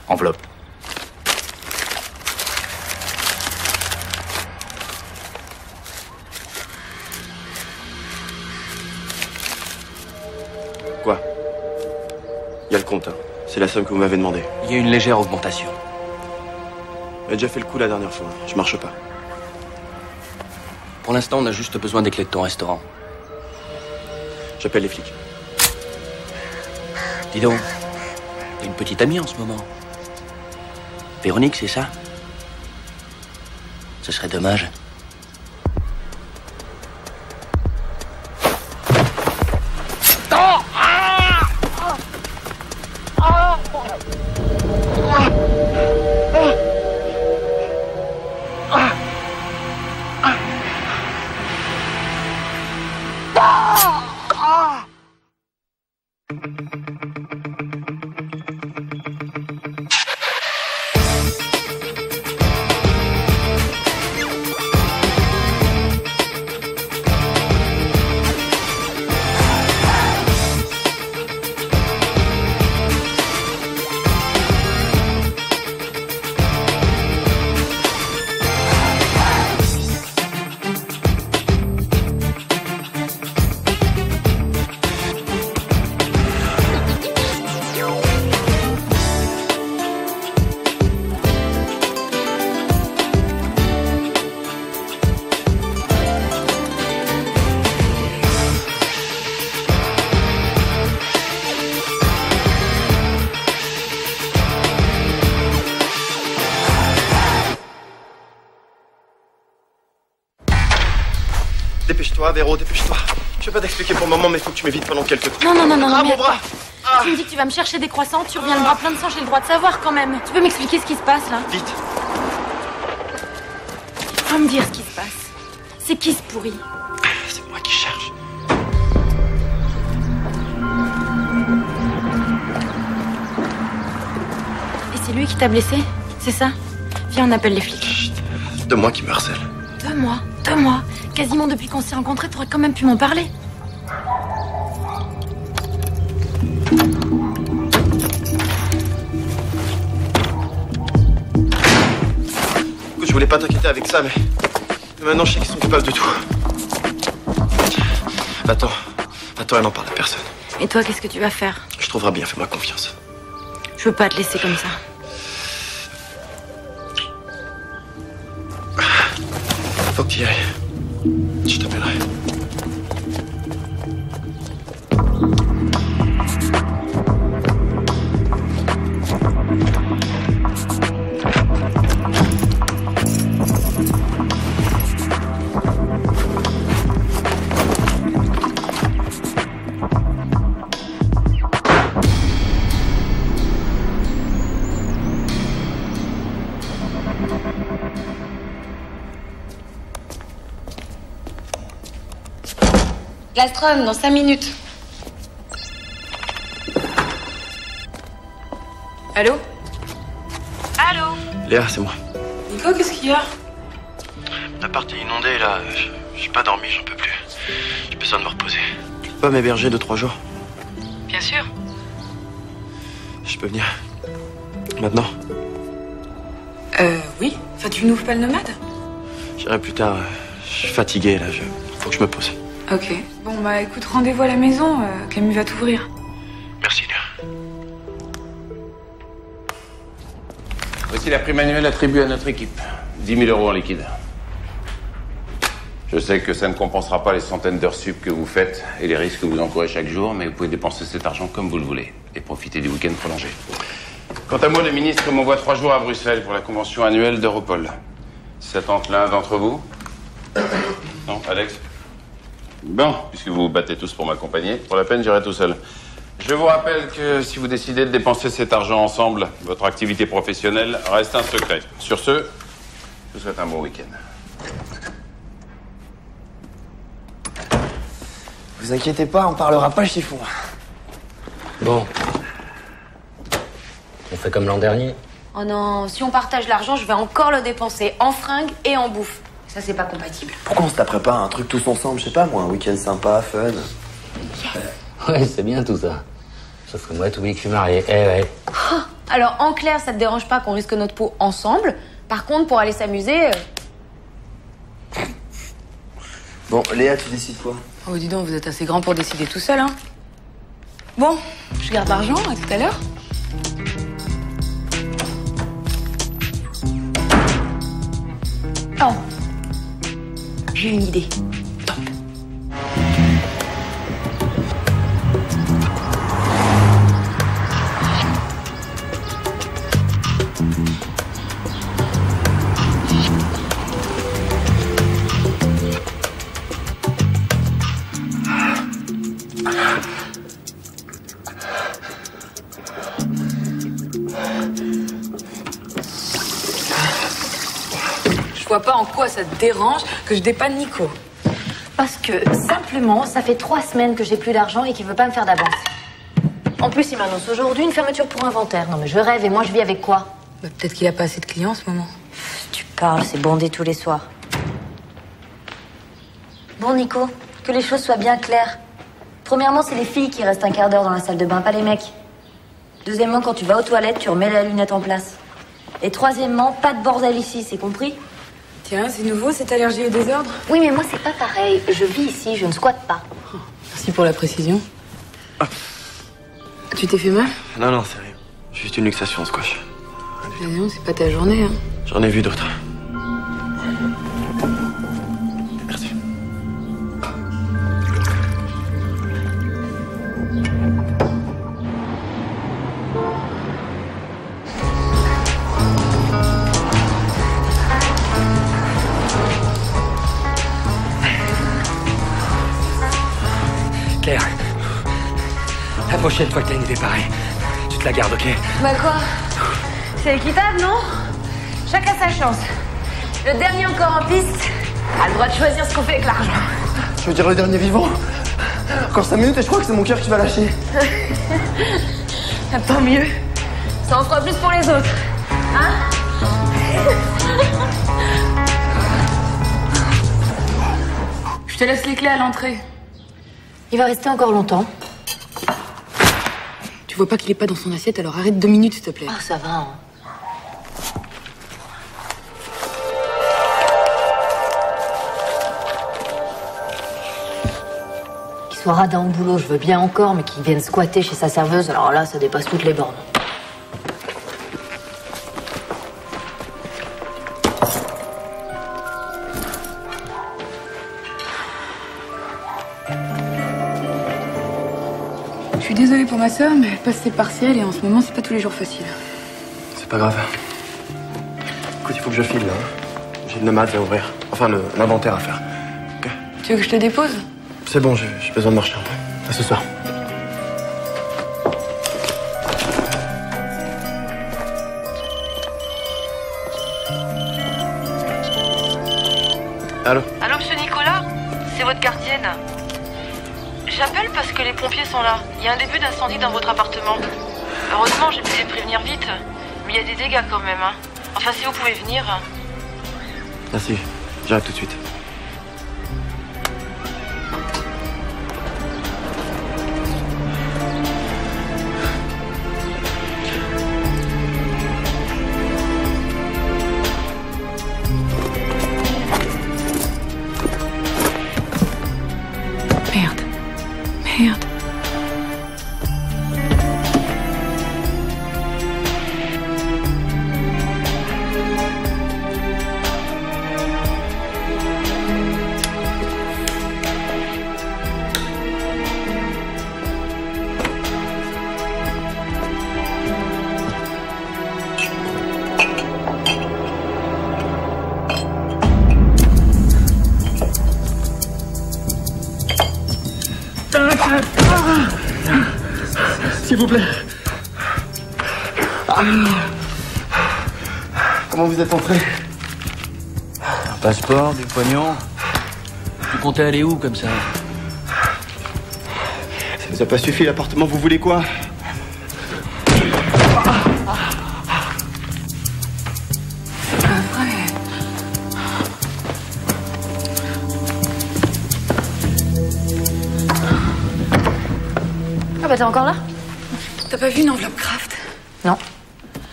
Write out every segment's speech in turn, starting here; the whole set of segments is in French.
Enveloppe. Quoi? Il y a le compte, hein. C'est la somme que vous m'avez demandé. Il y a une légère augmentation. J'ai déjà fait le coup la dernière fois. Je marche pas. Pour l'instant, on a juste besoin des clés de ton restaurant. J'appelle les flics. Dis donc, t'as une petite amie en ce moment. Véronique, c'est ça? Ce serait dommage. Dépêche-toi, Véro, dépêche-toi. Je vais pas t'expliquer pour le moment, mais faut que tu m'évites pendant quelques temps. Non, Ah, mais mon bras. Tu me dis que tu vas me chercher des croissants, tu reviens le bras plein de sang, j'ai le droit de savoir quand même. Tu peux m'expliquer ce qui se passe là? Vite. Faut me dire ce qui se passe. C'est qui ce pourri? C'est moi qui cherche. Et c'est lui qui t'a blessé? C'est ça? Viens, on appelle les flics. Chut. De moi qui me harcèle. 2 mois. 2 mois. Quasiment depuis qu'on s'est rencontrés, t'aurais quand même pu m'en parler. Écoute, je voulais pas t'inquiéter avec ça, mais maintenant je sais qu'ils sont coupables de tout. Va-t'en, elle n'en parle à personne. Et toi, qu'est-ce que tu vas faire? Je trouverai bien, fais-moi confiance. Je veux pas te laisser comme ça. Faut que tu y ailles. Je t'appellerai. Lastrum, dans 5 minutes. Allô? Allô? Léa, c'est moi. Nico, qu'est-ce qu'il y a? L'appart est inondé, là. J'ai pas dormi, j'en peux plus. J'ai besoin de me reposer. Tu peux pas m'héberger 2-3 jours? Bien sûr. Je peux venir. Maintenant? Oui. Enfin, tu n'ouvres pas le nomade? J'irai plus tard. Je suis fatigué, là. Faut que je me pose. Ok. Bon, bah écoute, rendez-vous à la maison. Camille va t'ouvrir. Merci, Léa. Voici la prime annuelle attribuée à notre équipe. 10 000 € en liquide. Je sais que ça ne compensera pas les centaines d'heures sup que vous faites et les risques que vous encourez chaque jour, mais vous pouvez dépenser cet argent comme vous le voulez et profiter du week-end prolongé. Quant à moi, le ministre m'envoie 3 jours à Bruxelles pour la convention annuelle d'Europol. Ça tente l'un d'entre vous? Non, Alex? Bon, puisque vous vous battez tous pour m'accompagner, pour la peine, j'irai tout seul. Je vous rappelle que si vous décidez de dépenser cet argent ensemble, votre activité professionnelle reste un secret. Sur ce, je vous souhaite un bon week-end. Vous inquiétez pas, on parlera pas chiffon. Bon. On fait comme l'an dernier. Oh non, si on partage l'argent, je vais encore le dépenser en fringues et en bouffe. Ça, c'est pas compatible. Pourquoi on se taperait pas un truc tous ensemble, je sais pas moi, un week-end sympa, fun. Ouais, c'est bien tout ça. Sauf que moi, t'oublies que je suis marié. Eh ouais. Oh, Alors, en clair, ça te dérange pas qu'on risque notre peau ensemble. Par contre, pour aller s'amuser... Bon, Léa, tu décides quoi? Oh, dis donc, vous êtes assez grand pour décider tout seul, hein. Bon, je garde l'argent, à tout à l'heure. Oh, j'ai une idée. Top. Je vois pas en quoi ça te dérange que je dépanne Nico. Parce que, simplement, ça fait 3 semaines que j'ai plus d'argent et qu'il veut pas me faire d'avance. En plus, il m'annonce aujourd'hui une fermeture pour inventaire. Non mais je rêve et moi je vis avec quoi? Bah, peut-être qu'il a pas assez de clients en ce moment. Tu parles, c'est bondé tous les soirs. Bon, Nico, que les choses soient bien claires. Premièrement, c'est les filles qui restent un quart d'heure dans la salle de bain, pas les mecs. Deuxièmement, quand tu vas aux toilettes, tu remets la lunette en place. Et troisièmement, pas de bordel ici, c'est compris? Tiens, c'est nouveau, cette allergie au désordre? Oui, mais moi, c'est pas pareil. Je vis ici, je ne squatte pas. Oh, merci pour la précision. Tu t'es fait mal? Non, non, c'est rien. Juste une luxation, squash. Non, c'est pas ta journée, hein. J'en ai vu d'autres. Merci. Claire, la prochaine fois que t'as une idée pareille, tu te la gardes, ok? Bah quoi? C'est équitable, non? Chacun sa chance. Le dernier encore en piste a le droit de choisir ce qu'on fait avec l'argent. Je veux dire le dernier vivant. Encore 5 minutes et je crois que c'est mon cœur qui va lâcher. Tant mieux. Ça en fera plus pour les autres. Hein? Je te laisse les clés à l'entrée. Il va rester encore longtemps. Tu vois pas qu'il est pas dans son assiette, alors arrête 2 minutes, s'il te plaît. Ah, ça va, hein. Qu'il soit radin au boulot, je veux bien encore, mais qu'il vienne squatter chez sa serveuse, alors là, ça dépasse toutes les bornes. Je suis désolée pour ma sœur, mais elle passe ses partiels et en ce moment, c'est pas tous les jours facile. C'est pas grave. Écoute, il faut que je file, là. J'ai le nomade à ouvrir. Enfin, l'inventaire à faire. Ok? Tu veux que je te dépose? C'est bon, j'ai besoin de marcher un peu. À ce soir. Allô? Allô, monsieur Nicolas? C'est votre gardienne. J'appelle parce que les pompiers sont là. Il y a un début d'incendie dans votre appartement. Heureusement, j'ai pu les prévenir vite. Mais il y a des dégâts quand même, hein. Enfin, si vous pouvez venir. Merci, j'arrive tout de suite. Merde. Merde. S'il vous plaît. Comment vous êtes entré? Un passeport, des poignons. Tu comptais aller où comme ça? Ça vous a pas suffi l'appartement, vous voulez quoi? Ah bah t'es encore là? T'as pas vu une enveloppe Kraft? Non.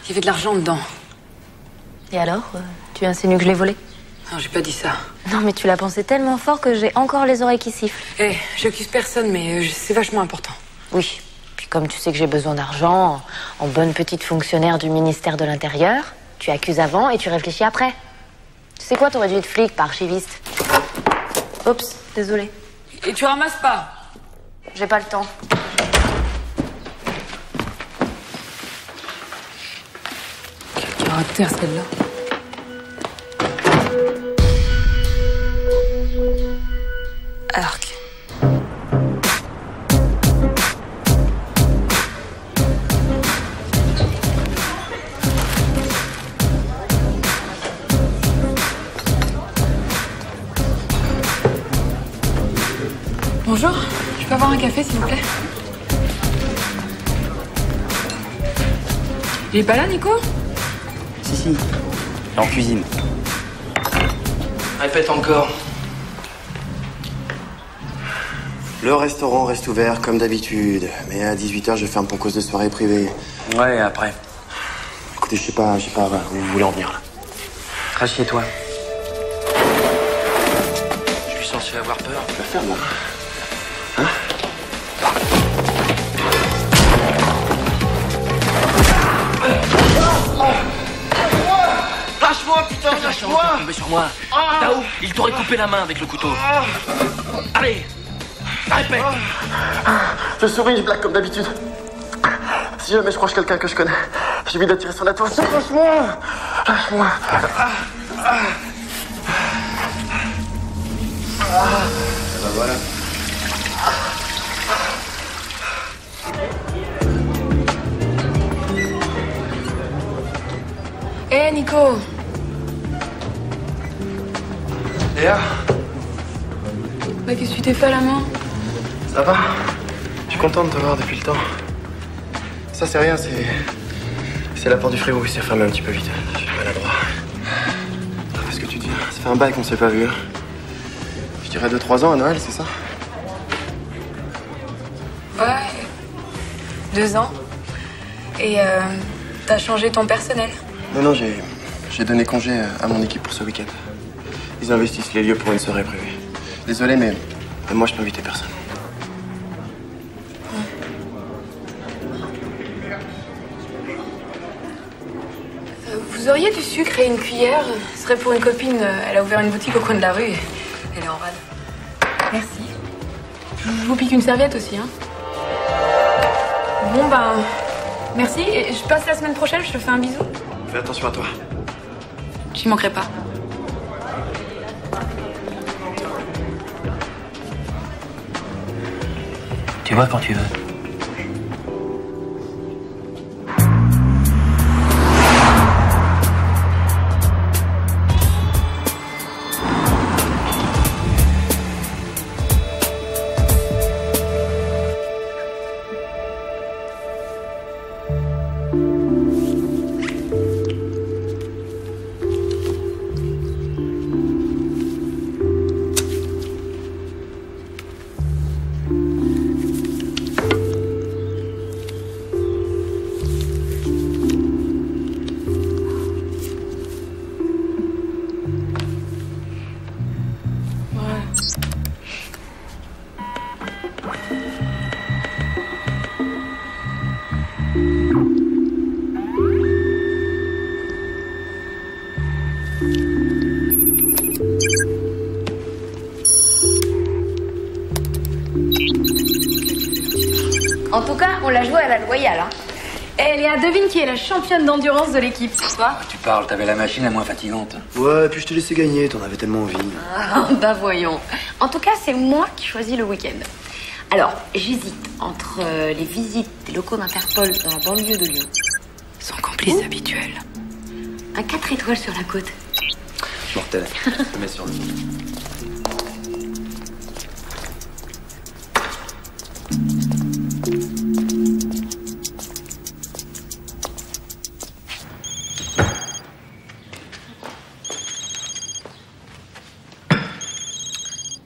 Il y avait de l'argent dedans. Et alors, tu insinues que je l'ai volé? Non, j'ai pas dit ça. Non, mais tu l'as pensé tellement fort que j'ai encore les oreilles qui sifflent. Eh, j'accuse personne, mais c'est vachement important. Oui. Puis comme tu sais que j'ai besoin d'argent, en bonne petite fonctionnaire du ministère de l'Intérieur, tu accuses avant et tu réfléchis après. Tu sais quoi, t'aurais dû être flic, pas archiviste. Oups, désolée. Et tu ramasses pas? J'ai pas le temps. Quel caractère, celle-là. Arc. Bonjour, je peux avoir un café s'il vous plaît? Il est pas là, Nico? Si, il est en cuisine. Répète encore. Le restaurant reste ouvert comme d'habitude, mais à 18h, je ferme pour cause de soirée privée. Ouais, après. Écoutez, je sais pas où vous voulez en venir, là. Reste chez toi. Je suis censé avoir peur. Tu vas faire, moi. Hein? Lâche-moi, putain, lâche-moi! Tombé sur moi. Tao, il t'aurait coupé la main avec le couteau. Allez, répète. Je souris, je blague comme d'habitude. Si jamais je croise quelqu'un que je connais, j'ai envie d'attirer son attention. Lâche-moi! Lâche-moi! Ben voilà. Eh, Nico! Léa, Bah, qu'est-ce que tu t'es fait à la main? ça va? Je suis content de te voir depuis le temps. Ça, c'est rien, c'est la porte du frigo qui s'est fermée un petit peu vite. Je suis maladroit. Qu'est-ce que tu dis? Ça fait un bail qu'on s'est pas vu. Hein. Je dirais 2-3 ans à Noël, c'est ça? Ouais. 2 ans. Et t'as changé ton personnel. Non, j'ai donné congé à mon équipe pour ce week-end. Ils investissent les lieux pour une soirée prévue. Désolé, mais moi, je peux inviter personne. Vous auriez du sucre et une cuillère? Ce serait pour une copine. Elle a ouvert une boutique au coin de la rue et elle est en rade. Merci. Je vous pique une serviette aussi, hein. Bon, ben... Merci. Et je passe la semaine prochaine, je te fais un bisou. Fais attention à toi. J'y manquerai pas. Tu vois quand tu veux. En tout cas, on l'a joué à la loyale. Hein. Et Léa, devine qui est la championne d'endurance de l'équipe. Toi? Tu parles, t'avais la machine la moins fatigante. Ouais, puis je te laissais gagner, t'en avais tellement envie. Ah, bah voyons. En tout cas, c'est moi qui choisis le week-end. Alors, j'hésite entre les visites des locaux d'Interpol dans la banlieue de Lyon. Son complice habituel. Un 4 étoiles sur la côte. Mortel. Je te mets sur le...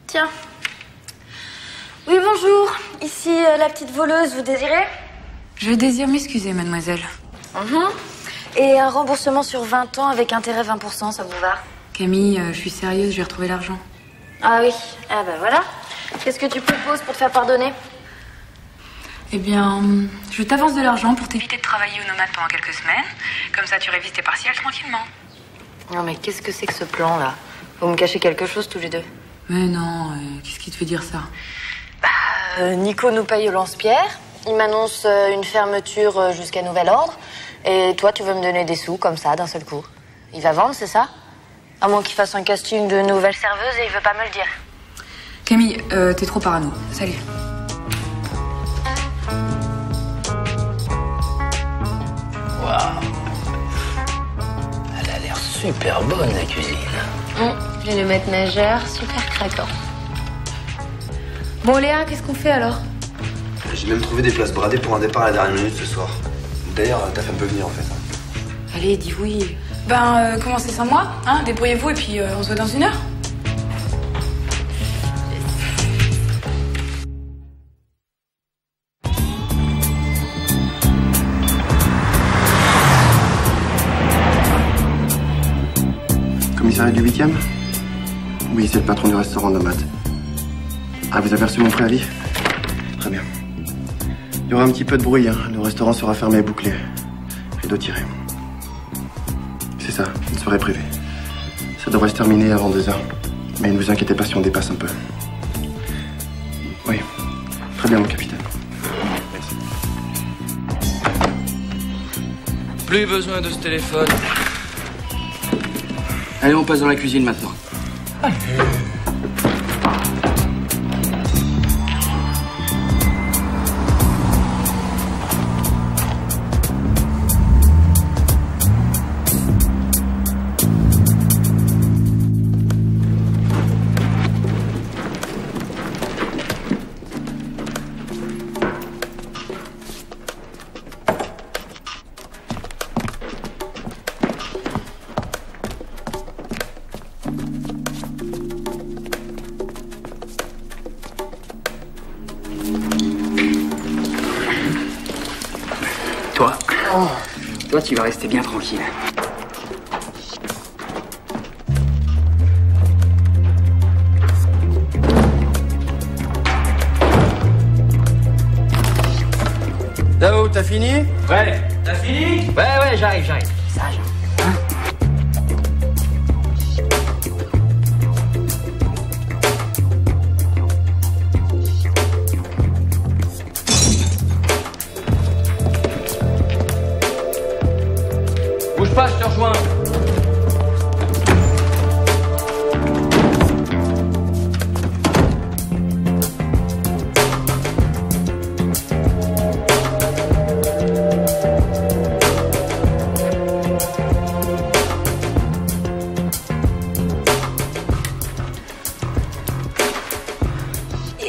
Tiens. Oui, bonjour. Ici la petite voleuse, vous désirez? Je désire m'excuser, mademoiselle. Et un remboursement sur 20 ans avec intérêt 20%, ça vous va? Camille, je suis sérieuse, je vais retrouver l'argent. Ah oui, ah ben voilà. Qu'est-ce que tu proposes pour te faire pardonner? Eh bien, je t'avance de l'argent pour t'éviter de travailler au nomade pendant quelques semaines. Comme ça, tu révises tes partiels tranquillement. Non mais qu'est-ce que c'est que ce plan là? Vous me cachez quelque chose tous les deux? Mais non, qu'est-ce qui te fait dire ça? Nico nous paye au lance-pierre. Il m'annonce une fermeture jusqu'à nouvel ordre. Et toi, tu veux me donner des sous comme ça, d'un seul coup. Il va vendre, c'est ça? À moins qu'il fasse un casting de nouvelle serveuse et il veut pas me le dire. Camille, t'es trop parano. Salut. Waouh. Elle a l'air super bonne, la cuisine. J'ai le maître nageur, super craquant. Bon, Léa, qu'est-ce qu'on fait alors? J'ai même trouvé des places bradées pour un départ à la dernière minute ce soir. D'ailleurs, ta femme peut venir en fait. Allez, dis oui. Commencez sans moi, hein? Débrouillez-vous et puis on se voit dans 1 heure. Commissariat du 8e? Oui, c'est le patron du restaurant Nomade. Ah, vous avez reçu mon préavis? Très bien. Il y aura un petit peu de bruit, hein. Le restaurant sera fermé et bouclé. Rideau tiré. C'est ça, une soirée privée. Ça devrait se terminer avant 2 heures. Mais ne vous inquiétez pas si on dépasse un peu. Oui. Très bien, mon capitaine. Merci. Plus besoin de ce téléphone. Allez, on passe dans la cuisine maintenant. Allez. Toi, tu vas rester bien tranquille. Tao, t'as fini? Ouais, t'as fini? Ouais, j'arrive. Sage. Bouge pas, je te rejoins.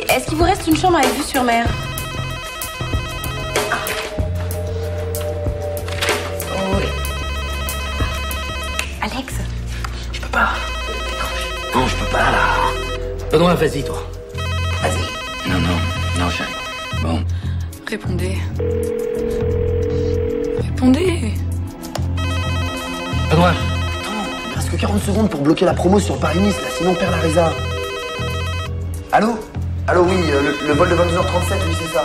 Est-ce qu'il vous reste une chambre avec vue sur mer? Alex? Je peux pas. Non, je peux pas, là. Benoît, vas-y, toi. Vas-y. Non, chérie. Bon. Répondez. Benoît. Attends, il reste que 40 secondes pour bloquer la promo sur Paris-Nice, là, sinon on perd la résa. Allô? Allô, oui, le vol de 22h37, oui, c'est ça.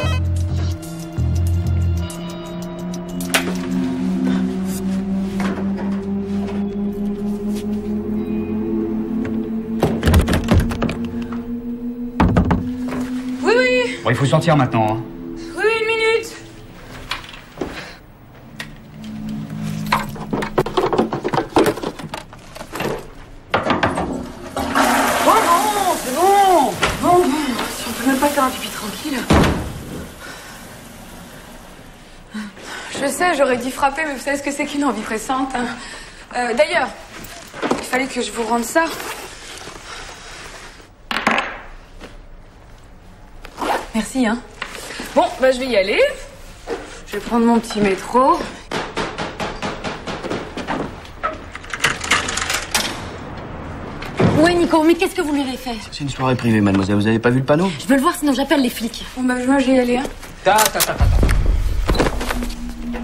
Oui. Bon, il faut sortir maintenant. Hein. Oui, 1 minute. Oh, c'est bon. Bon, si on peut même pas faire un pipi tranquille. Je sais, j'aurais dû frapper, mais vous savez ce que c'est qu'une envie pressante, hein. D'ailleurs, il fallait que je vous rende ça. Merci, hein. Bon, bah je vais y aller. Je vais prendre mon petit métro. Ouais, Nico, mais qu'est-ce que vous lui avez fait? C'est une soirée privée, mademoiselle. Vous avez pas vu le panneau? Je veux le voir, sinon j'appelle les flics. Bon, bah moi, je vais y aller, hein. Ta.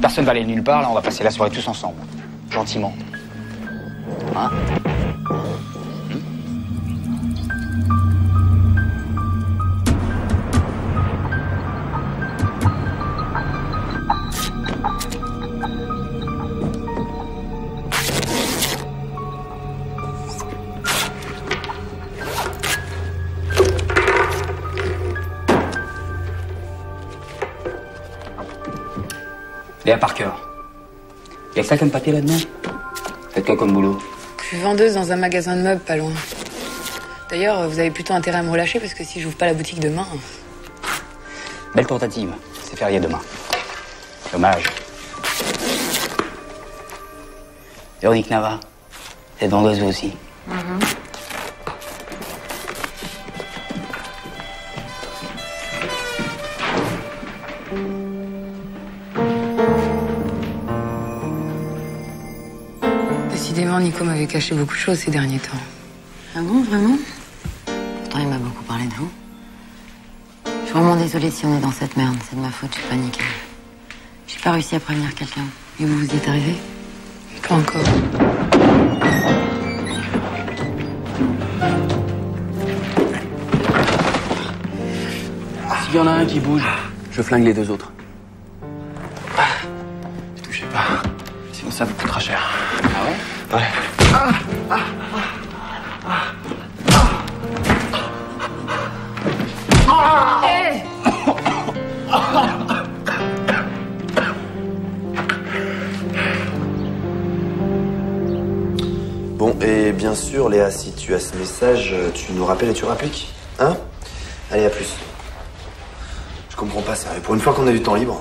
Personne va aller nulle part, là, on va passer la soirée tous ensemble. Gentiment. Hein? Léa Parker. Y'a que ça comme papier là-dedans? Faites quoi comme boulot? Je suis vendeuse dans un magasin de meubles pas loin. D'ailleurs, vous avez plutôt intérêt à me relâcher parce que si j'ouvre pas la boutique demain... Belle tentative. C'est férié demain. Dommage. Véronique Nava. Vous êtes vendeuse vous aussi? Décidément, Nico m'avait caché beaucoup de choses ces derniers temps. Ah bon, vraiment? Pourtant, il m'a beaucoup parlé de vous. Je suis vraiment désolée si on est dans cette merde. C'est de ma faute, je suis paniquée. J'ai pas réussi à prévenir quelqu'un. Et vous y êtes arrivé? Pas encore. S'il y en a un qui bouge, je flingue les deux autres. Ne touchez pas. Sinon, ça vous coûtera cher. Ah ouais? Ouais. Hey! Bon, et bien sûr, Léa, si tu as ce message, tu nous rappelles et tu rappliques. Hein? Allez, à plus. Je comprends pas, sérieux. Pour une fois qu'on a du temps libre.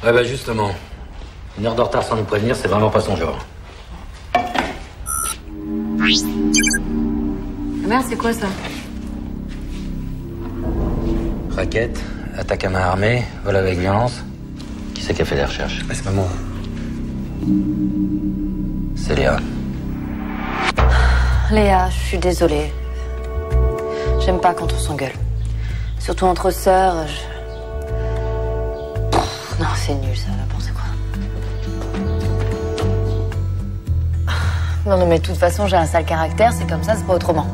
Ouais, bah justement. Une heure de retard sans nous prévenir, c'est vraiment pas son genre. Merde, c'est quoi ça? Raquette, attaque à main armée, vol avec violence. Qui c'est qui a fait les recherches? C'est pas moi. C'est Léa. Léa, je suis désolée. J'aime pas quand on s'engueule. Surtout entre sœurs. Non, c'est nul, ça va penser quoi. Non, mais de toute façon, j'ai un sale caractère, c'est comme ça, c'est pas autrement.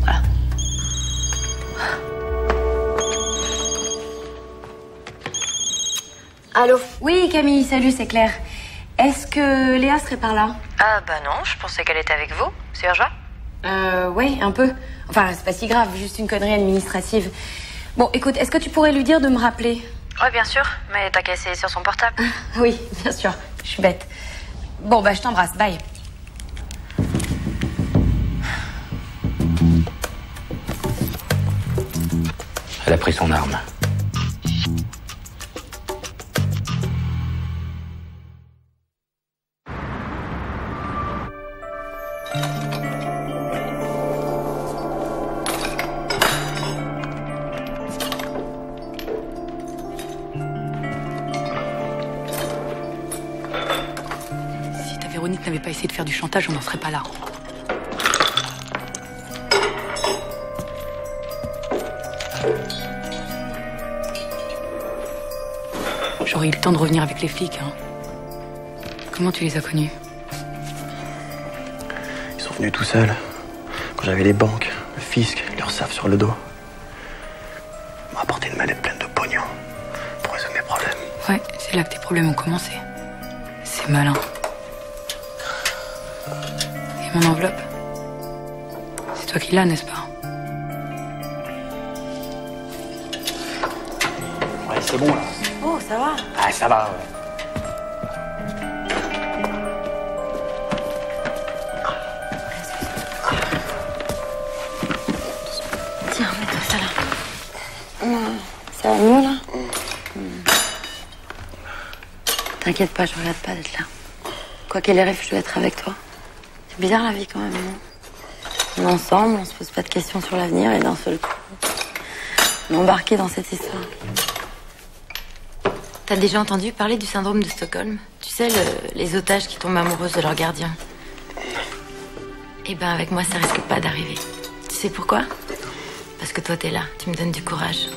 Voilà. Allô? Oui, Camille, salut, c'est Claire. Est-ce que Léa serait par là? Ah bah non, je pensais qu'elle était avec vous. C'est urgent? Ouais, un peu. Enfin, c'est pas si grave, juste une connerie administrative. Bon, écoute, est-ce que tu pourrais lui dire de me rappeler? Ouais, bien sûr, mais t'as qu'à essayer sur son portable. Oui, bien sûr, je suis bête. Bon, bah, je t'embrasse, bye. Elle a pris son arme. Si ta Véronique n'avait pas essayé de faire du chantage, on n'en serait pas là. J'aurais eu le temps de revenir avec les flics, hein. Comment tu les as connus? Ils sont venus tout seuls. Quand j'avais les banques, le fisc, leur SAF sur le dos. Ils m'ont apporté une mallette pleine de pognon pour résoudre mes problèmes. Ouais, c'est là que tes problèmes ont commencé. C'est malin. Et mon enveloppe? C'est toi qui l'as, n'est-ce pas? Ouais, c'est bon, là. Oh, ça va? Ah, ça va, ouais. Tiens, mets-toi ça là. Ça va mieux, là? T'inquiète pas, je regrette pas d'être là. Quoi qu'elle arrive, je dois être avec toi. C'est bizarre la vie quand même, non? On est ensemble, on se pose pas de questions sur l'avenir et d'un seul coup, on est embarqué dans cette histoire. T'as déjà entendu parler du syndrome de Stockholm? Tu sais, les otages qui tombent amoureux de leur gardien. Eh ben, avec moi, ça risque pas d'arriver. Tu sais pourquoi? Parce que toi, t'es là, tu me donnes du courage.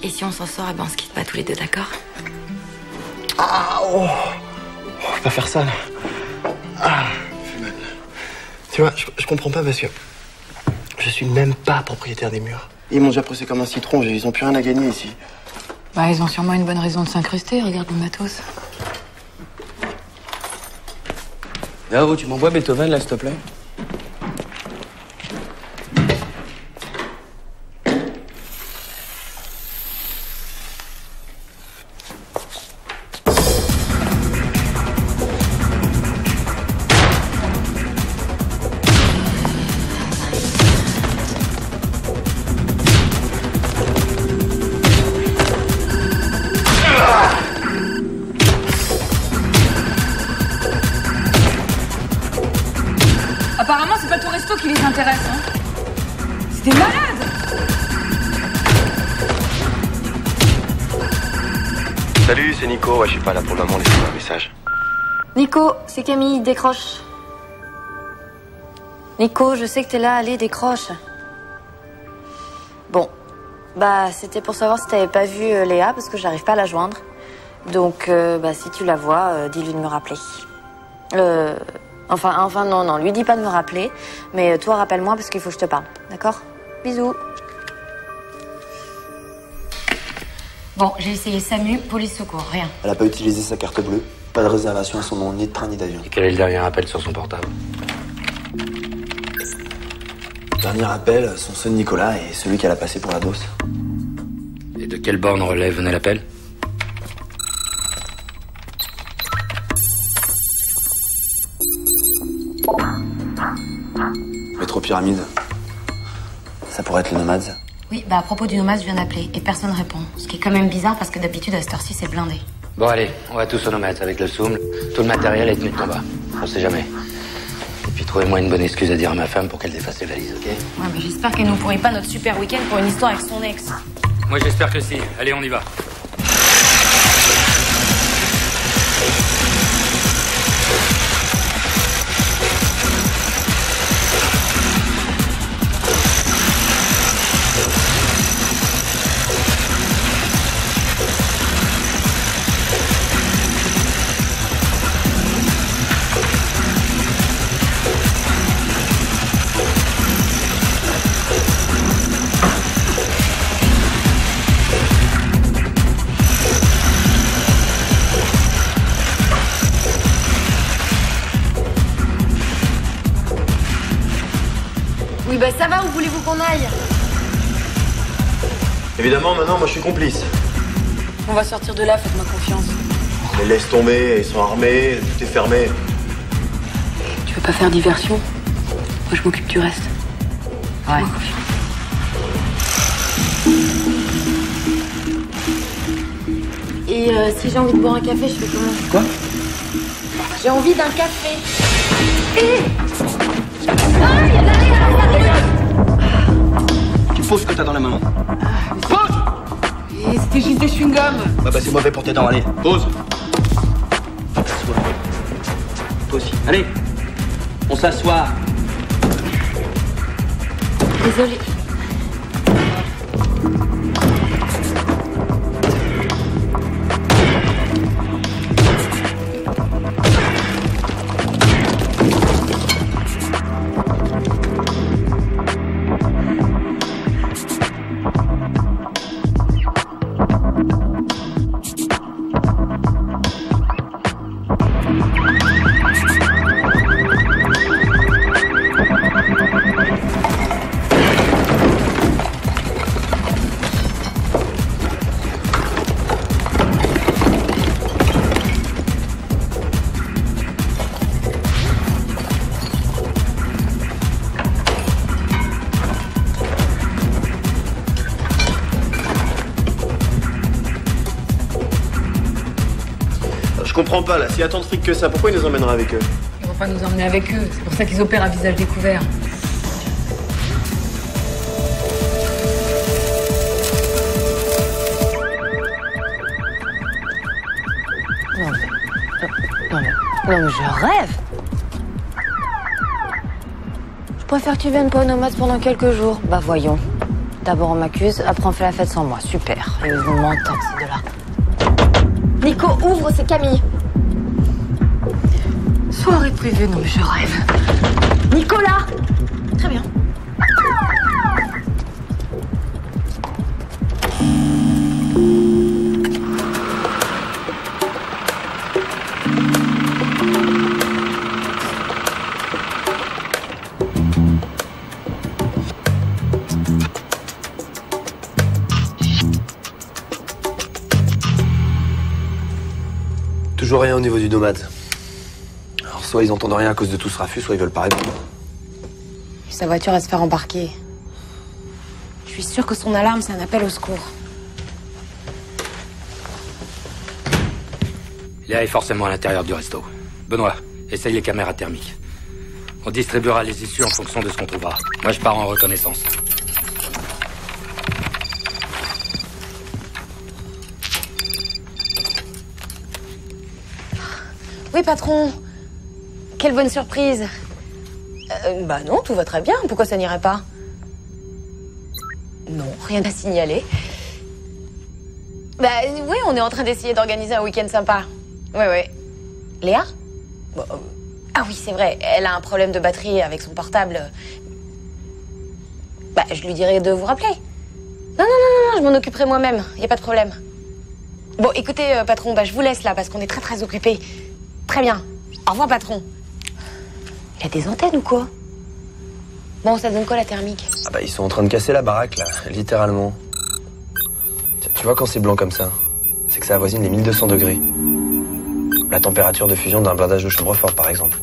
Et si on s'en sort, eh ben, on se quitte pas tous les deux, d'accord? Ah, oh. Faut pas faire ça, là. Ah, ça fait mal. Tu vois, je comprends pas parce que je suis même pas propriétaire des murs. Ils m'ont déjà pressé comme un citron, ils ont plus rien à gagner ici. Bah, ils ont sûrement une bonne raison de s'incruster, regarde le matos. Là-haut, tu m'envoies Beethoven, là, s'il te plaît? Apparemment, c'est pas ton resto qui les intéresse, hein. C'est des malades. Salut, c'est Nico. Ouais, je suis pas là pour le moment, laissez-moi un message. Nico, c'est Camille, décroche. Nico, je sais que t'es là, allez, décroche. Bon, bah c'était pour savoir si t'avais pas vu Léa, parce que j'arrive pas à la joindre. Donc, bah si tu la vois, dis-lui de me rappeler. Enfin non, lui dis pas de me rappeler, mais toi rappelle-moi parce qu'il faut que je te parle, d'accord? Bisous. Bon, j'ai essayé SAMU, police secours, rien. Elle a pas utilisé sa carte bleue. Pas de réservation à son nom, ni de train, ni d'avion. Et quel est le dernier appel sur son portable? Dernier appel, son son Nicolas et celui qu'elle a passé pour la dose. Et de quelle borne relais venait l'appel? Métro Pyramide. Ça pourrait être le Nomads. Oui, bah à propos du Nomade, je viens d'appeler et personne répond. Ce qui est quand même bizarre parce que d'habitude à cette heure-ci c'est blindé. Bon, allez, on va tous au Nomad avec le Soum. Tout le matériel est tenu de combat. On sait jamais. Et puis trouvez-moi une bonne excuse à dire à ma femme pour qu'elle défasse les valises, ok? Ouais, mais j'espère qu'elle nous pourrit pas notre super week-end pour une histoire avec son ex. Moi, j'espère que si. Allez, on y va. Oui, bah ça va, où voulez-vous qu'on aille? Évidemment, maintenant, moi je suis complice. On va sortir de là, faites-moi confiance. Les laisse tomber, ils sont armés, tout est fermé. Tu veux pas faire diversion? Moi, je m'occupe du reste. Ouais. Et si j'ai envie de boire un café, je fais comment? Quoi? J'ai envie d'un café. Ah, il y a de la Léa, Tu poses ce que t'as dans la main. Pause! Et c'était juste des chewing-gums. Bah c'est mauvais pour tes dents, allez, pose. T'assois. Toi aussi. Allez, on s'assoit. Désolée. Je comprends pas là, s'il y a tant de fric que ça, pourquoi ils nous emmèneraient avec eux? Ils vont pas nous emmener avec eux. C'est pour ça qu'ils opèrent à visage découvert. Non mais je rêve. Je préfère que tu viennes pas au Nomade pendant quelques jours. Bah voyons. D'abord on m'accuse, après on fait la fête sans moi. Super. Et ils vont m'entendre ces deux-là. Nico, ouvre, c'est Camille. Soirée privée, non mais je rêve. Nicolas! Très bien. Toujours rien au niveau du nomade. Alors soit ils entendent rien à cause de tout ce raffut, soit ils veulent pas répondre. Sa voiture va se faire embarquer. Je suis sûre que son alarme, c'est un appel au secours. Léa est forcément à l'intérieur du resto. Benoît, essaye les caméras thermiques. On distribuera les issues en fonction de ce qu'on trouvera. Moi, je pars en reconnaissance. Oui, patron. Quelle bonne surprise. Bah non, tout va très bien. Pourquoi ça n'irait pas? Non, rien à signaler. Bah oui, on est en train d'essayer d'organiser un week-end sympa. Ouais. Léa? Ah oui, c'est vrai. Elle a un problème de batterie avec son portable. Bah, je lui dirai de vous rappeler. Non, je m'en occuperai moi-même. Y a pas de problème. Bon, écoutez, patron, bah je vous laisse là parce qu'on est très très occupés. Très bien. Au revoir, patron. Il a des antennes ou quoi? Bon, ça donne quoi la thermique? Ah bah ils sont en train de casser la baraque là, littéralement. Tu vois quand c'est blanc comme ça, c'est que ça avoisine les 1200 degrés. La température de fusion d'un blindage de chambre forte par exemple.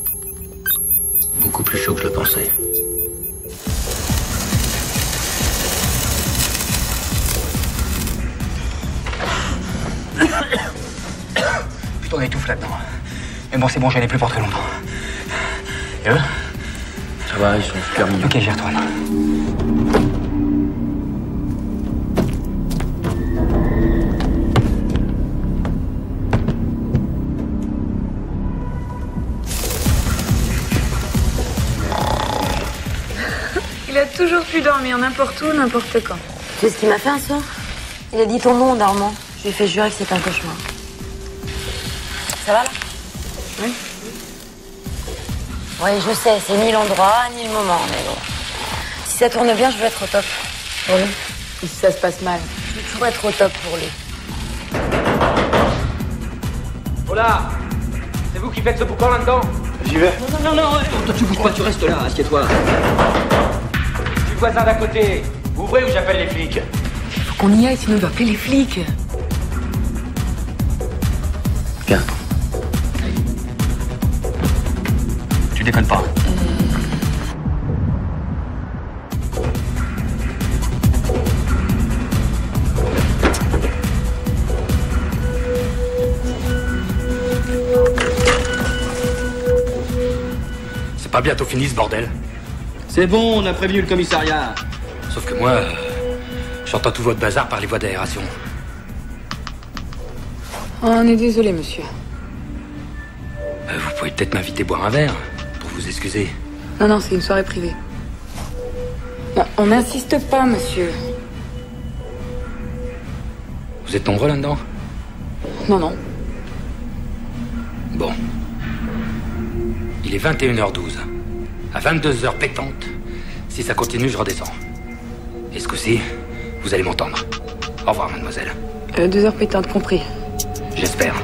Beaucoup plus chaud que je le pensais. Putain, on étouffe là-dedans. Mais bon, c'est bon, j'en ai plus pour très longtemps. Et eux? Ça va, ils sont super mignons. Ok, gère-toi. Il a toujours pu dormir n'importe où, n'importe quand. Tu sais ce qu'il m'a fait un soir? Il a dit ton nom en dormant. Je lui ai fait jurer que c'était un cauchemar. Ça va là? Oui. Oui, je sais, c'est ni l'endroit, ni le moment, mais bon. Si ça tourne bien, je veux être au top. Pour lui. Et si ça se passe mal? Je veux toujours être au top pour lui. Oh là! C'est vous qui faites ce boucan là-dedans? J'y vais. Non, toi tu bouges pas, tu restes là, assieds-toi. Je suis voisin d'à côté. Ouvrez ou j'appelle les flics. Faut qu'on y aille, sinon il va appeler les flics. Viens. Tu déconnes pas. C'est pas bientôt fini ce bordel? C'est bon, on a prévenu le commissariat. Sauf que moi, j'entends tout votre bazar par les voies d'aération. On est désolé, monsieur. Vous pouvez peut-être m'inviter boire un verre, pour vous excuser. Non, c'est une soirée privée. Non, on n'insiste pas, monsieur. Vous êtes nombreux là-dedans? Non. Bon. Il est 21h12. À 22h pétante, si ça continue, je redescends. Et ce coup-ci, vous allez m'entendre. Au revoir, mademoiselle. 2 heures pétantes compris. J'espère.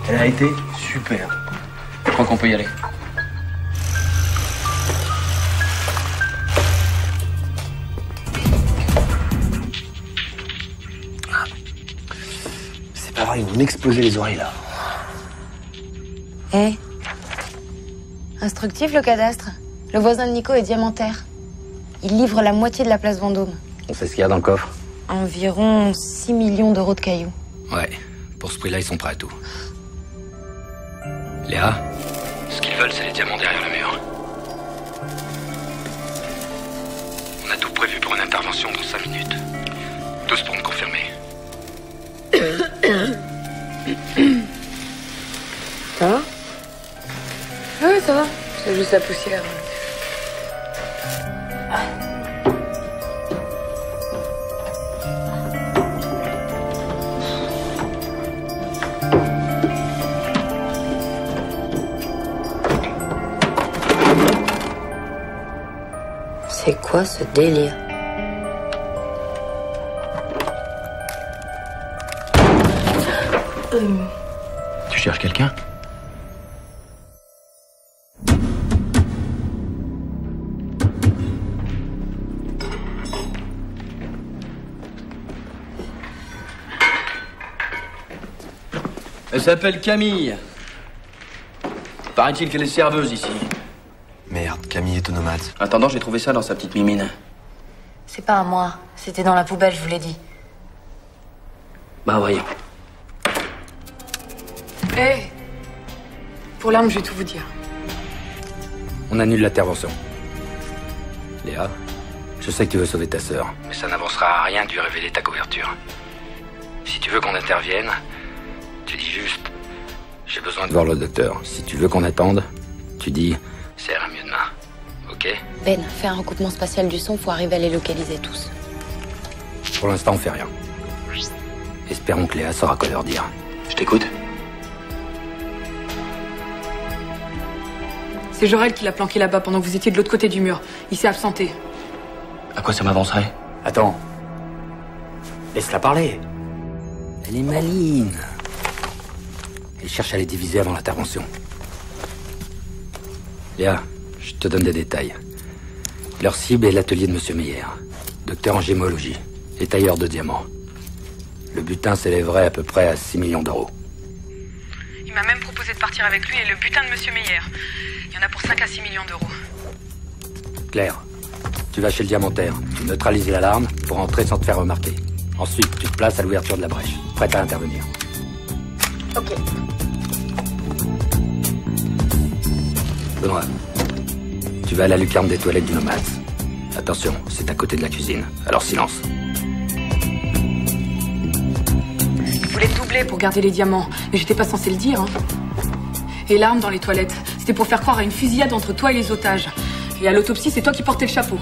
Elle a été super. Je crois qu'on peut y aller. C'est pas vrai, ils m'ont explosé les oreilles là. Instructif le cadastre. Le voisin de Nico est diamantaire. Il livre la moitié de la place Vendôme. On sait ce qu'il y a dans le coffre? Environ 6 millions d'euros de cailloux. Ouais, pour ce prix-là, ils sont prêts à tout. Léa, ce qu'ils veulent, c'est les diamants derrière le mur. On a tout prévu pour une intervention dans 5 minutes. Tous pour me confirmer. Ça va? Ouais, ça va. C'est juste la poussière. C'est quoi ce délire? Tu cherches quelqu'un? Elle s'appelle Camille. Paraît-il qu'elle est serveuse ici. Merde, Camille est automate. Attendant, j'ai trouvé ça dans sa petite mimine. C'est pas à moi. C'était dans la poubelle, je vous l'ai dit. Bah voyons. Hé Pour l'arme, je vais tout vous dire. On annule l'intervention. Léa, je sais que tu veux sauver ta sœur, mais ça n'avancera à rien de lui révéler ta couverture. Si tu veux qu'on intervienne, tu dis juste « J'ai besoin de voir le docteur ». Si tu veux qu'on attende, tu dis « Ça ira mieux demain ». Ok? Ben, fais un recoupement spatial du son, faut arriver à les localiser tous. Pour l'instant, on fait rien. Espérons que Léa saura quoi leur dire. Je t'écoute. C'est Jorel qui l'a planqué là-bas pendant que vous étiez de l'autre côté du mur. Il s'est absenté. À quoi ça m'avancerait? Attends. Laisse-la parler. Elle est maligne. Elle cherche à les diviser avant l'intervention. Léa, je te donne des détails. Leur cible est l'atelier de Monsieur Meyer, docteur en gémologie et tailleur de diamants. Le butin s'élèverait à peu près à 6 millions d'euros. Il m'a même proposé de partir avec lui et le butin de Monsieur Meyer. Il y en a pour 5 à 6 millions d'euros. Claire, tu vas chez le diamantaire, tu neutralises l'alarme pour entrer sans te faire remarquer. Ensuite, tu te places à l'ouverture de la brèche, prête à intervenir. Ok. Benoît, tu vas à la lucarne des toilettes du Nomade. Attention, c'est à côté de la cuisine, alors silence. Il voulait doubler pour garder les diamants, mais j'étais pas censé le dire. Hein. Et l'arme dans les toilettes, c'était pour faire croire à une fusillade entre toi et les otages. Et à l'autopsie, c'est toi qui portais le chapeau.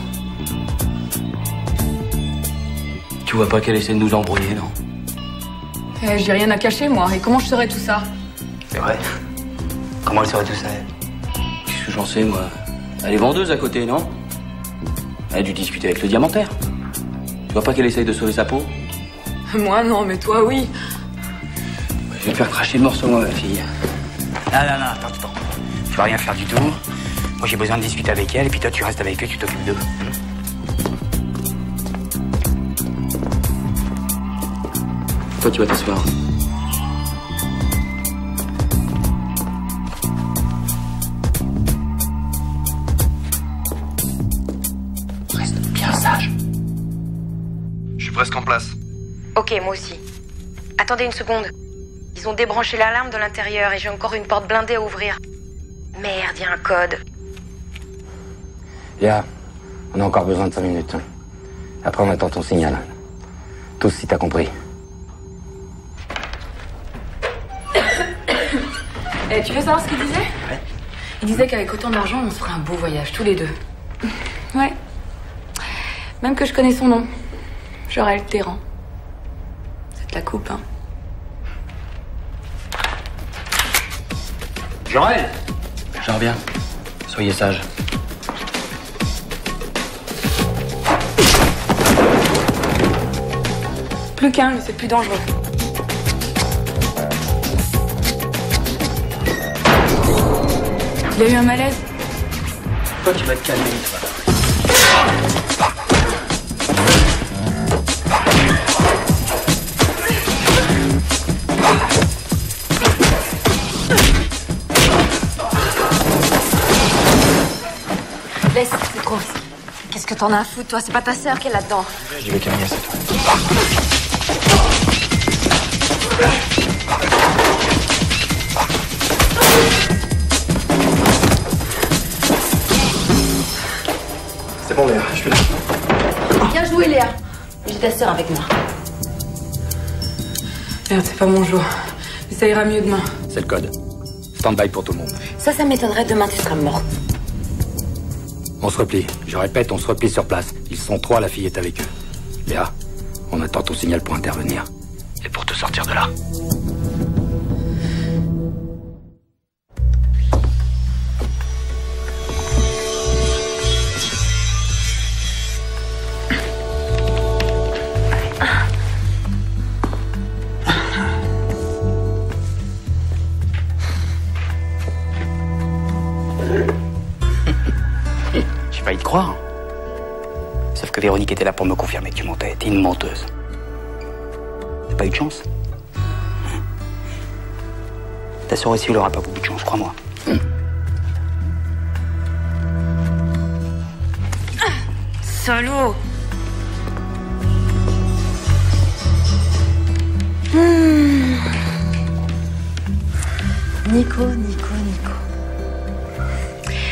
Tu vois pas qu'elle essaie de nous embrouiller, non? J'ai rien à cacher, moi. Et comment je saurais tout ça? C'est vrai. Comment elle saurait tout ça? Qu'est-ce que j'en sais, moi? Elle est vendeuse à côté, non? Elle a dû discuter avec le diamantaire. Tu vois pas qu'elle essaye de sauver sa peau? Moi, non, mais toi, oui. Je vais te faire cracher le morceau, moi, ma fille. Non, attends. Tu vas rien faire du tout. Moi, j'ai besoin de discuter avec elle, et puis toi, tu restes avec eux, tu t'occupes d'eux. Toi, tu vas t'asseoir. Reste bien sage. Je suis presque en place. Ok, moi aussi. Attendez une seconde. Ils ont débranché l'alarme de l'intérieur et j'ai encore une porte blindée à ouvrir. Merde, il y a un code. Léa, on a encore besoin de 5 minutes. Après, on attend ton signal. Tous si t'as compris. Eh, tu veux savoir ce qu'il disait? Ouais. Il disait qu'avec autant d'argent, on se ferait un beau voyage, tous les deux. Ouais. Même que je connais son nom. Jorel Terran. Ça te la coupe, hein. Jorel! J'en reviens. Soyez sage. Plus qu'un, mais c'est plus dangereux. Il a eu un malaise? Toi, tu vas te calmer, toi. Laisse, c'est trop risqué. Qu'est-ce que t'en as à foutre, toi? C'est pas ta sœur qui est là-dedans. J'y vais, Camille, c'est toi. C'est bon, Léa, je suis là. Bien joué, Léa. J'ai ta sœur avec moi. Merde, c'est pas mon jour. Mais Ça ira mieux demain. C'est le code. Stand-by pour tout le monde. Ça m'étonnerait. Demain, tu seras morte. On se replie. Je répète, on se replie sur place. Ils sont 3, la fille est avec eux. Léa, on attend ton signal pour intervenir. Et pour te sortir de là. J'ai failli te croire. Sauf que Véronique était là pour me confirmer que tu mentais. T'es une menteuse. T'as pas eu de chance. Ta sœur aussi, elle aura pas beaucoup de chance, crois-moi. Salaud. Nico.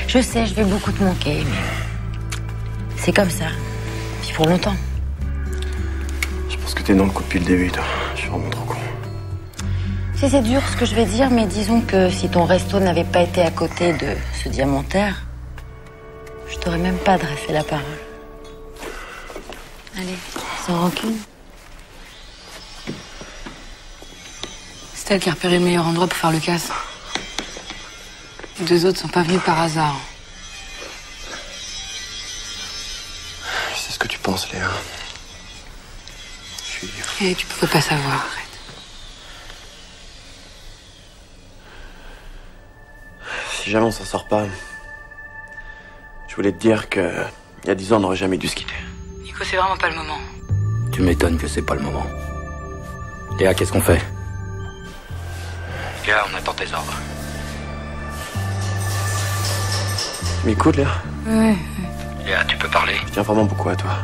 Je sais, je vais beaucoup te manquer, mais c'est comme ça. Puis pour longtemps. Je pense que t'es dans le coup depuis le début, toi. Je suis vraiment trop con. C'est dur ce que je vais dire, mais disons que si ton resto n'avait pas été à côté de ce diamantaire, je t'aurais même pas adressé la parole. Allez, sans rancune. C'est elle qui a repéré le meilleur endroit pour faire le casse. Les 2 autres sont pas venus par hasard. Je sais ce que tu penses, Léa. Et tu peux pas savoir, arrête. Si jamais on s'en sort pas, je voulais te dire que il y a 10 ans, on n'aurait jamais dû se quitter. Nico, c'est vraiment pas le moment. Tu m'étonnes que c'est pas le moment. Léa, qu'est-ce qu'on fait? Léa, on attend tes ordres. Tu m'écoutes, Léa? Ouais. Léa, tu peux parler? Je tiens vraiment beaucoup à toi.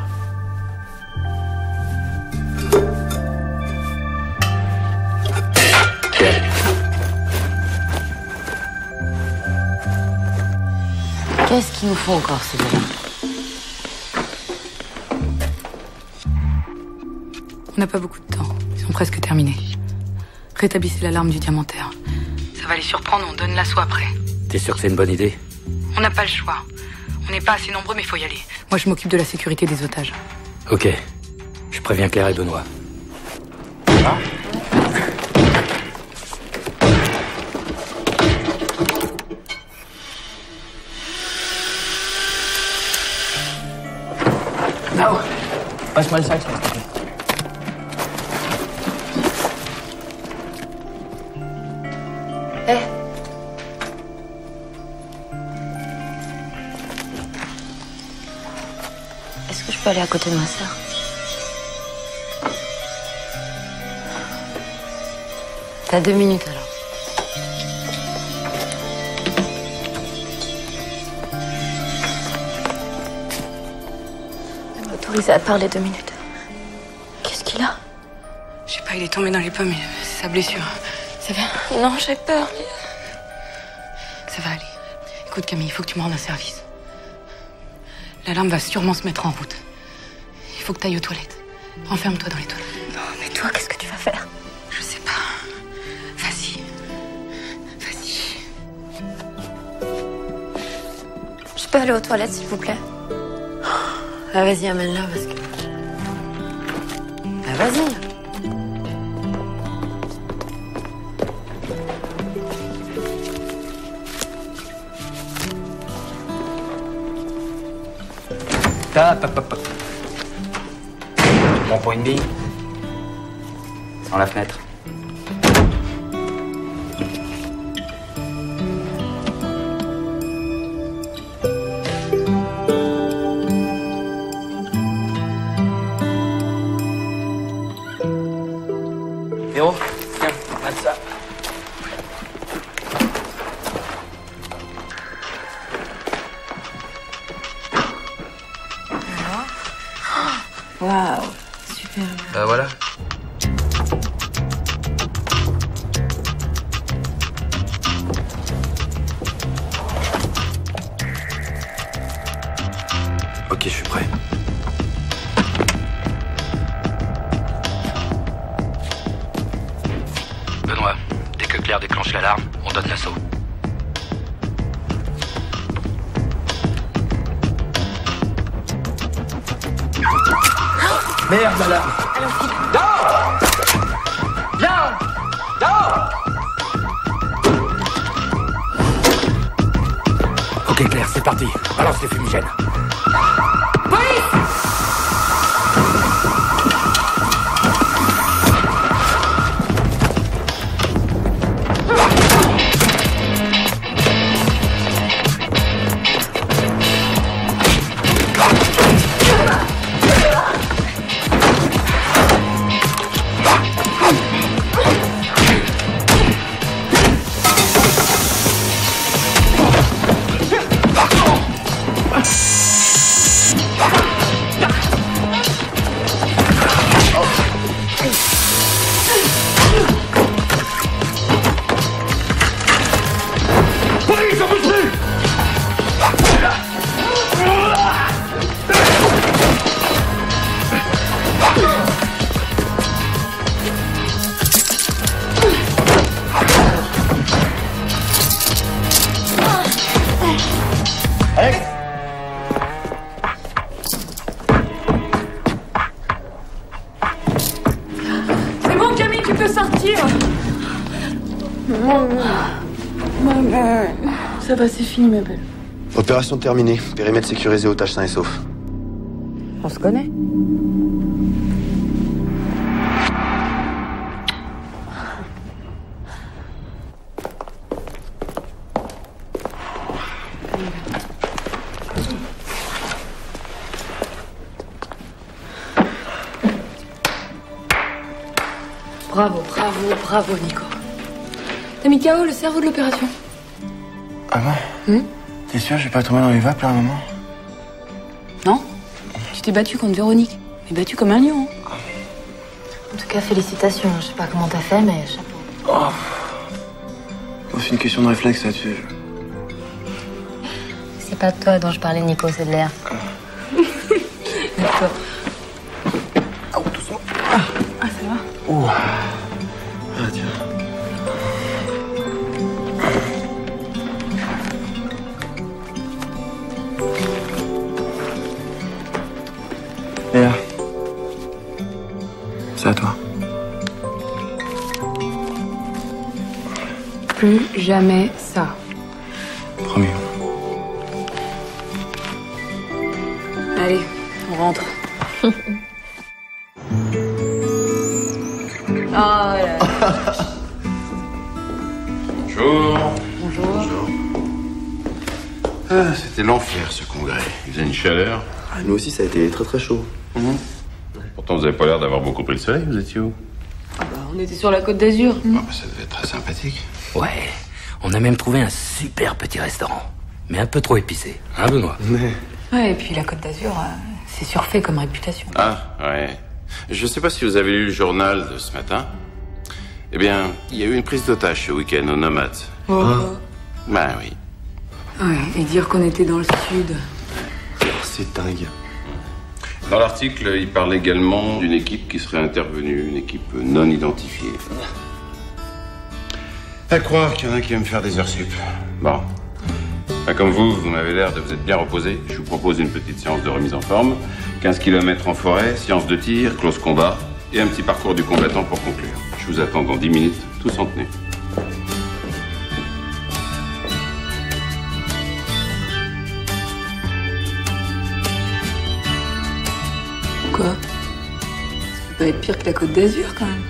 Qu'est-ce qu'il nous faut encore, ces deux-là? On n'a pas beaucoup de temps. Ils sont presque terminés. Rétablissez l'alarme du diamantaire. Ça va les surprendre, on donne l'assaut après. T'es sûr que c'est une bonne idée? On n'a pas le choix. On n'est pas assez nombreux, mais il faut y aller. Moi, je m'occupe de la sécurité des otages. Ok. Je préviens Claire et Benoît. Ah. Non. Passe-moi le sac, s'il te plaît. Est-ce que je peux aller à côté de ma sœur? T'as 2 minutes alors. Elle m'a autorisé à te parler 2 minutes. Qu'est-ce qu'il a? Je sais pas, il est tombé dans les pommes, c'est sa blessure. Ça va? Non, j'ai peur. Ça va aller. Écoute, Camille, il faut que tu me rendes un service. L'alarme va sûrement se mettre en route. Il faut que tu ailles aux toilettes. Enferme-toi dans les toilettes. Non, mais toi, qu'est-ce que tu vas faire? Je sais pas. Vas-y. Vas-y. Je peux aller aux toilettes, s'il vous plaît? Ah, vas-y, amène-la parce que... Ah, vas-y. Hop. Bon pour une bille. Sans la fenêtre. Véro, tiens, mate ça. Waouh, super. Bah voilà. Ok, je suis prêt. Benoît, Claire déclenche l'alarme, on donne l'assaut. Merde, là. Dehors! Viens! Dehors! Ok Claire, c'est parti. Balance les fumigènes. C'est bon, Camille, tu peux sortir. Ça va, c'est fini, ma belle. Opération terminée. Périmètre sécurisé, otage sain et sauf. On se connaît? Bravo, bravo, bravo, Nico. T'as mis KO le cerveau de l'opération. Ah bon? T'es sûr, j'ai pas tombé dans les vapes là à un moment? Non? Tu t'es battu contre Véronique. Mais battu comme un lion. En tout cas, félicitations. Je sais pas comment t'as fait, mais chapeau. Oh. C'est une question de réflexe là-dessus. C'est pas de toi dont je parlais, Nico, c'est de l'air. D'accord. Oh, doucement. Ah, ça va? Oh. Ah, tiens. Léa. C'est à toi. Plus jamais ça. Promis. Allez, on rentre. Oh là là. Bonjour. Bonjour. Ah, c'était l'enfer ce congrès. Il faisait une chaleur. Ah, nous aussi, ça a été très très chaud. Pourtant, vous avez pas l'air d'avoir beaucoup pris le soleil. Vous étiez où? Ah bah, on était sur la Côte d'Azur. Ah, bah, ça devait être très sympathique. Ouais, on a même trouvé un super petit restaurant. Mais un peu trop épicé, hein Benoît? Ouais, et puis la Côte d'Azur, c'est surfait comme réputation. Ah, ouais. Je sais pas si vous avez lu le journal de ce matin. Eh bien, il y a eu une prise d'otage ce week-end aux Nomades. Oh. Ben oui. Ouais, et dire qu'on était dans le sud. C'est dingue. Dans l'article, il parle également d'une équipe qui serait intervenue, une équipe non identifiée. À croire qu'il y en a qui aiment faire des heures sup. Bon. Enfin, comme vous m'avez l'air de vous être bien reposé, je vous propose une petite séance de remise en forme. 15 km en forêt, séance de tir, close combat et un petit parcours du combattant pour conclure. Je vous attends dans 10 minutes, tous en tenue. Quoi? Ça peut pas être pire que la Côte d'Azur, quand même.